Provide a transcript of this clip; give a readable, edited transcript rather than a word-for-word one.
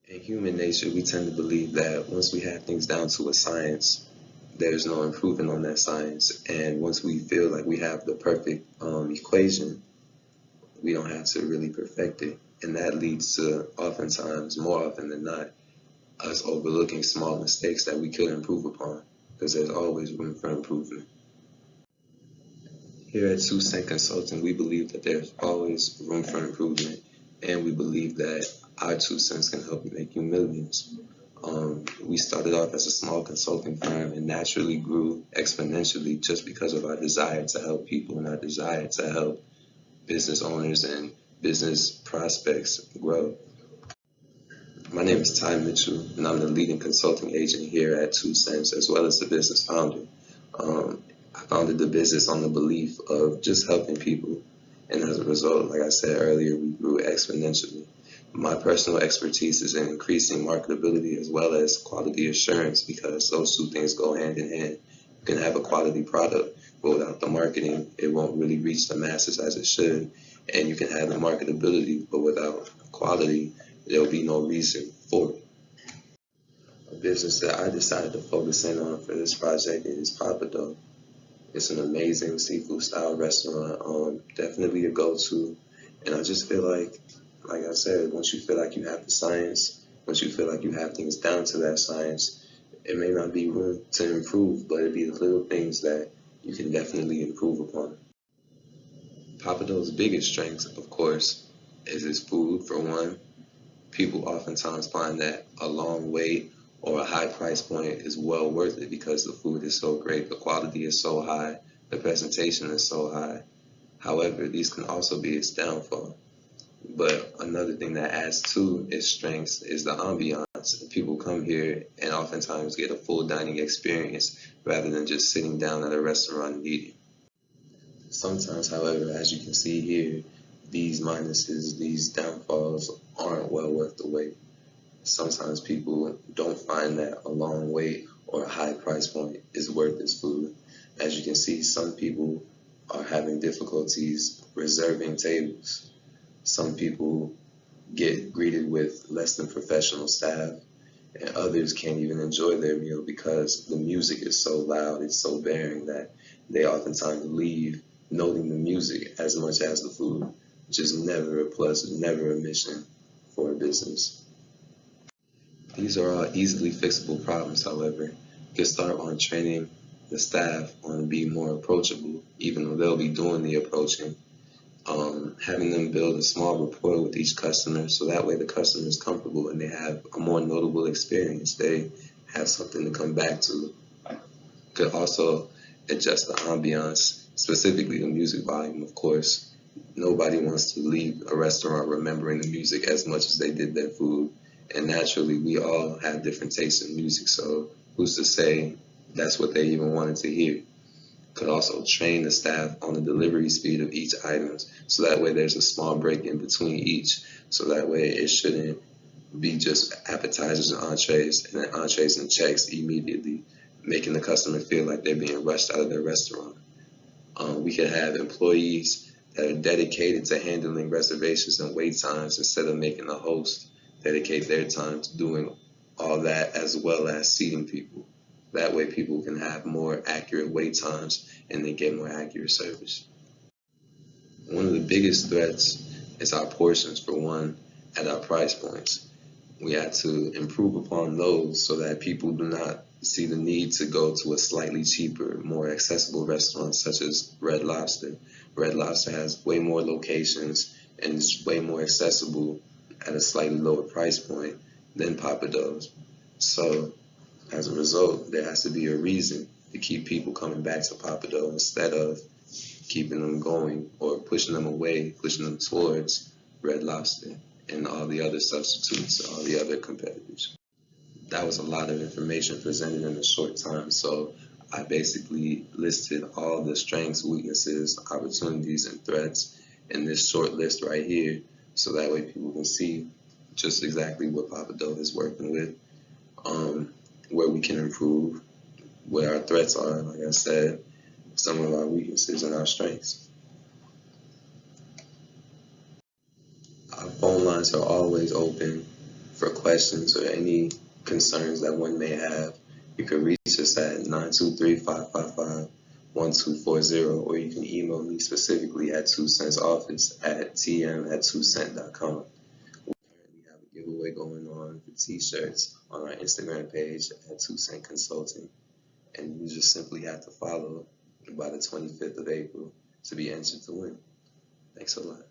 In human nature, we tend to believe that once we have things down to a science, there's no improving on that science. And once we feel like we have the perfect equation, we don't have to really perfect it. And that leads to oftentimes, more often than not, us overlooking small mistakes that we could improve upon, because there's always room for improvement. Here at 2 Cent Consulting, we believe that there's always room for improvement, and we believe that our 2 cents can help make you millions. We started off as a small consulting firm and naturally grew exponentially just because of our desire to help people and our desire to help business owners and business prospects grow. My name is Ty Mitchell, and I'm the leading consulting agent here at 2 Cents, as well as the business founder. I founded the business on the belief of just helping people, and as a result, like I said earlier, we grew exponentially. My personal expertise is in increasing marketability as well as quality assurance, because those two things go hand in hand. You can have a quality product, but without the marketing, it won't really reach the masses as it should. And you can have the marketability, but without quality, there'll be no reason for it. A business that I decided to focus in on for this project is Pappadeaux. It's an amazing seafood style restaurant, definitely a go-to. And I just feel like I said, once you feel like you have the science, once you feel like you have things down to that science, it may not be room to improve, but it'd be the little things that you can definitely improve upon. Pappadeaux's biggest strength, of course, is its food, for one. People oftentimes find that a long wait or a high price point is well worth it because the food is so great, the quality is so high, the presentation is so high. However, these can also be its downfall. But another thing that adds to its strengths is the ambiance. People come here and oftentimes get a full dining experience rather than just sitting down at a restaurant and eating. Sometimes, however, as you can see here, these minuses, these downfalls aren't well worth the wait. Sometimes people don't find that a long wait or a high price point is worth this food. As you can see, some people are having difficulties reserving tables. Some people get greeted with less than professional staff, and others can't even enjoy their meal because the music is so loud, it's so bearing that they oftentimes leave noting the music as much as the food, which is never a plus, never a mission for a business. These are all easily fixable problems, however. You can start on training the staff on being more approachable, even though they'll be doing the approaching. Having them build a small rapport with each customer so that way the customer is comfortable and they have a more notable experience. They have something to come back to. Could also adjust the ambiance, specifically the music volume, of course. Nobody wants to leave a restaurant remembering the music as much as they did their food. And naturally, we all have different tastes in music, so who's to say that's what they even wanted to hear? Could also train the staff on the delivery speed of each item, so that way there's a small break in between each, so that way it shouldn't be just appetizers and entrees, and then entrees and checks immediately, making the customer feel like they're being rushed out of their restaurant. We could have employees that are dedicated to handling reservations and wait times instead of making the host dedicate their time to doing all that as well as seating people. That way people can have more accurate wait times and they get more accurate service. One of the biggest threats is our portions, for one, at our price points. We have to improve upon those so that people do not see the need to go to a slightly cheaper, more accessible restaurant such as Red Lobster. Red Lobster has way more locations and is way more accessible at a slightly lower price point than Pappadeaux. So as a result, there has to be a reason to keep people coming back to Pappadeaux instead of keeping them going or pushing them away, pushing them towards Red Lobster and all the other substitutes, all the other competitors. That was a lot of information presented in a short time, so I basically listed all the strengths, weaknesses, opportunities, and threats in this short list right here, so that way people can see just exactly what Pappadeaux is working with, where we can improve, where our threats are, like I said, some of our weaknesses and our strengths. Our phone lines are always open for questions. questions or any concerns that one may have, you can reach us at 923-555-1240, or you can email me specifically at 2centsoffice at tm@2cent.com. We currently have a giveaway going on for t-shirts on our Instagram page at 2cent Consulting, and you just simply have to follow by the 25th of April to be entered to win. Thanks a lot.